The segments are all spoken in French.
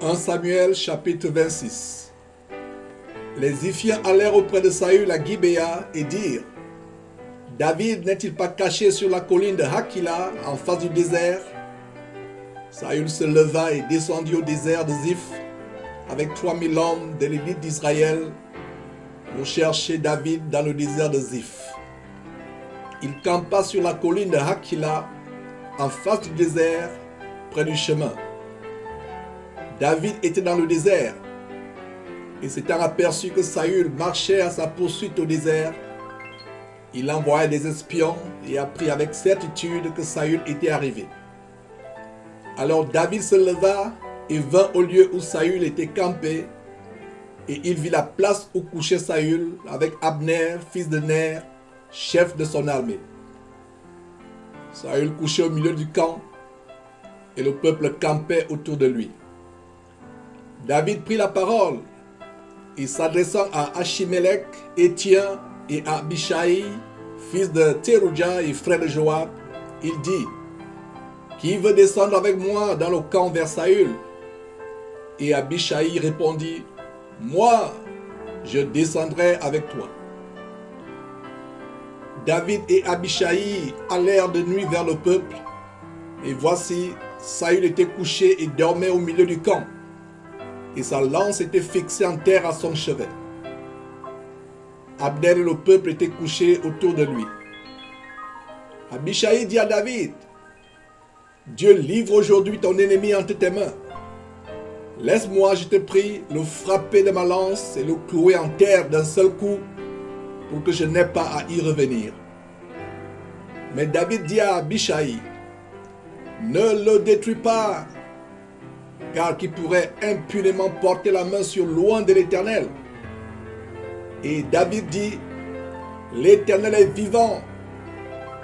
1 Samuel chapitre 26. Les Ziphiens allèrent auprès de Saül à Gibéa et dirent: David n'est-il pas caché sur la colline de Hakila en face du désert? Saül se leva et descendit au désert de Ziph avec 3000 hommes de l'élite d'Israël pour chercher David dans le désert de Ziph. Il campa sur la colline de Hakila en face du désert près du chemin. David était dans le désert et s'étant aperçu que Saül marchait à sa poursuite au désert, il envoya des espions et apprit avec certitude que Saül était arrivé. Alors David se leva et vint au lieu où Saül était campé, et il vit la place où couchait Saül avec Abner, fils de Ner, chef de son armée. Saül couchait au milieu du camp et le peuple campait autour de lui. David prit la parole et s'adressant à Achimelech, Étien, et à Abishai, fils de Thérouja et frère de Joab, il dit: Qui veut descendre avec moi dans le camp vers Saül? Et Abishai répondit: Moi, je descendrai avec toi. David et Abishai allèrent de nuit vers le peuple, et voici, Saül était couché et dormait au milieu du camp, et sa lance était fixée en terre à son chevet. Abner et le peuple étaient couchés autour de lui. Abishai dit à David: Dieu livre aujourd'hui ton ennemi entre tes mains. Laisse-moi, je te prie, le frapper de ma lance et le clouer en terre d'un seul coup, pour que je n'aie pas à y revenir. Mais David dit à Abishai: Ne le détruis pas, car qui pourrait impunément porter la main sur loin de l'Éternel? Et David dit: L'Éternel est vivant,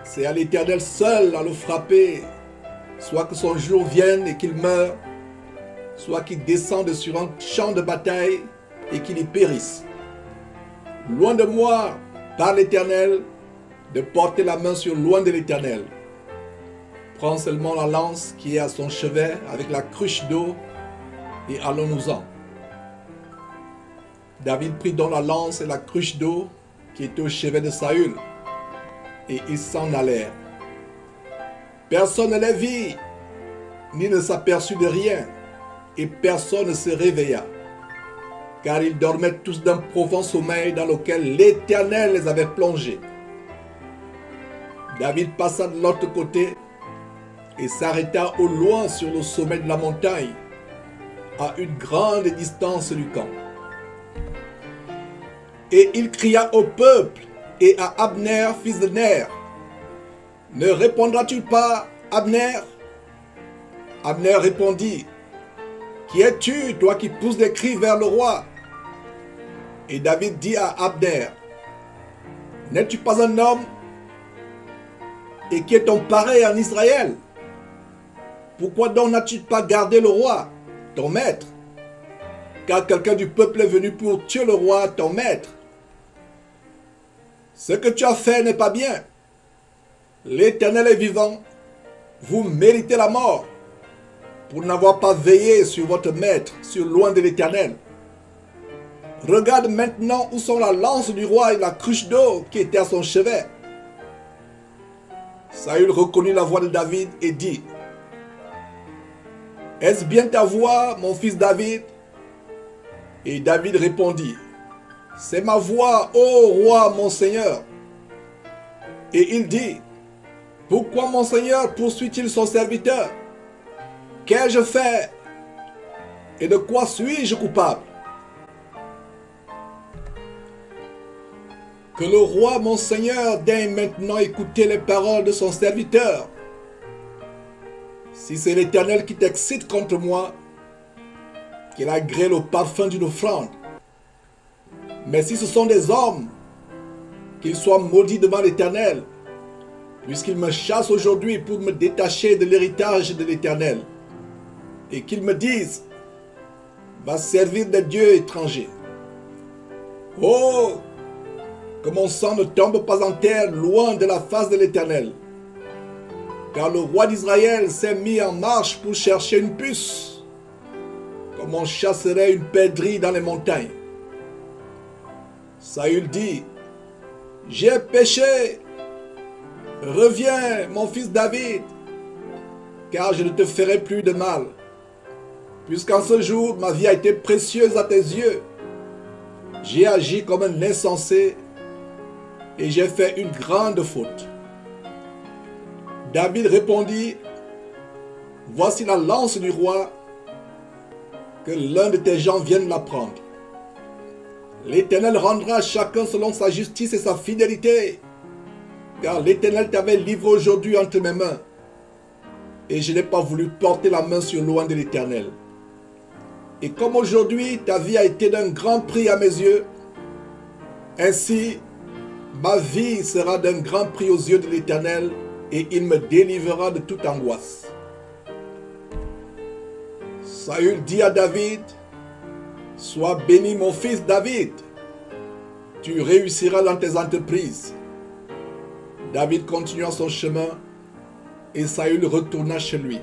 c'est à l'Éternel seul à le frapper, soit que son jour vienne et qu'il meure, soit qu'il descende sur un champ de bataille et qu'il y périsse. Loin de moi, par l'Éternel, de porter la main sur loin de l'Éternel. Prends seulement la lance qui est à son chevet avec la cruche d'eau et allons-nous-en. David prit donc la lance et la cruche d'eau qui était au chevet de Saül, et ils s'en allèrent. Personne ne les vit, ni ne s'aperçut de rien, et personne ne se réveilla, car ils dormaient tous d'un profond sommeil dans lequel l'Éternel les avait plongés. David passa de l'autre côté et s'arrêta au loin sur le sommet de la montagne, à une grande distance du camp. Et il cria au peuple et à Abner, fils de Ner: Ne répondras-tu pas, Abner? Abner répondit: Qui es-tu, toi qui pousses des cris vers le roi? Et David dit à Abner: N'es-tu pas un homme? Et qui est ton pareil en Israël? Pourquoi donc n'as-tu pas gardé le roi, ton maître? Car quelqu'un du peuple est venu pour tuer le roi, ton maître. Ce que tu as fait n'est pas bien. L'Éternel est vivant. Vous méritez la mort pour n'avoir pas veillé sur votre maître, sur loin de l'Éternel. Regarde maintenant où sont la lance du roi et la cruche d'eau qui était à son chevet. Saül reconnut la voix de David et dit: Est-ce bien ta voix, mon fils David? Et David répondit: C'est ma voix, ô roi, mon Seigneur. Et il dit: Pourquoi mon Seigneur poursuit-il son serviteur? Qu'ai-je fait? Et de quoi suis-je coupable? Que le roi, mon Seigneur, daigne maintenant écouter les paroles de son serviteur. Si c'est l'Éternel qui t'excite contre moi, qu'il agrée le parfum d'une offrande. Mais si ce sont des hommes, qu'ils soient maudits devant l'Éternel, puisqu'ils me chassent aujourd'hui pour me détacher de l'héritage de l'Éternel, et qu'ils me disent: Va servir des dieux étrangers. Oh, que mon sang ne tombe pas en terre loin de la face de l'Éternel, car le roi d'Israël s'est mis en marche pour chercher une puce, comme on chasserait une perdrix dans les montagnes. Saül dit, j'ai péché, reviens mon fils David, car je ne te ferai plus de mal, puisqu'en ce jour ma vie a été précieuse à tes yeux. J'ai agi comme un insensé et j'ai fait une grande faute. David répondit, voici la lance du roi, que l'un de tes gens vienne la prendre. L'Éternel rendra à chacun selon sa justice et sa fidélité, car l'Éternel t'avait livré aujourd'hui entre mes mains, et je n'ai pas voulu porter la main sur l'oint de l'Éternel. Et comme aujourd'hui ta vie a été d'un grand prix à mes yeux, ainsi ma vie sera d'un grand prix aux yeux de l'Éternel, et il me délivrera de toute angoisse. Saül dit à David, sois béni mon fils David, tu réussiras dans tes entreprises. David continua son chemin et Saül retourna chez lui.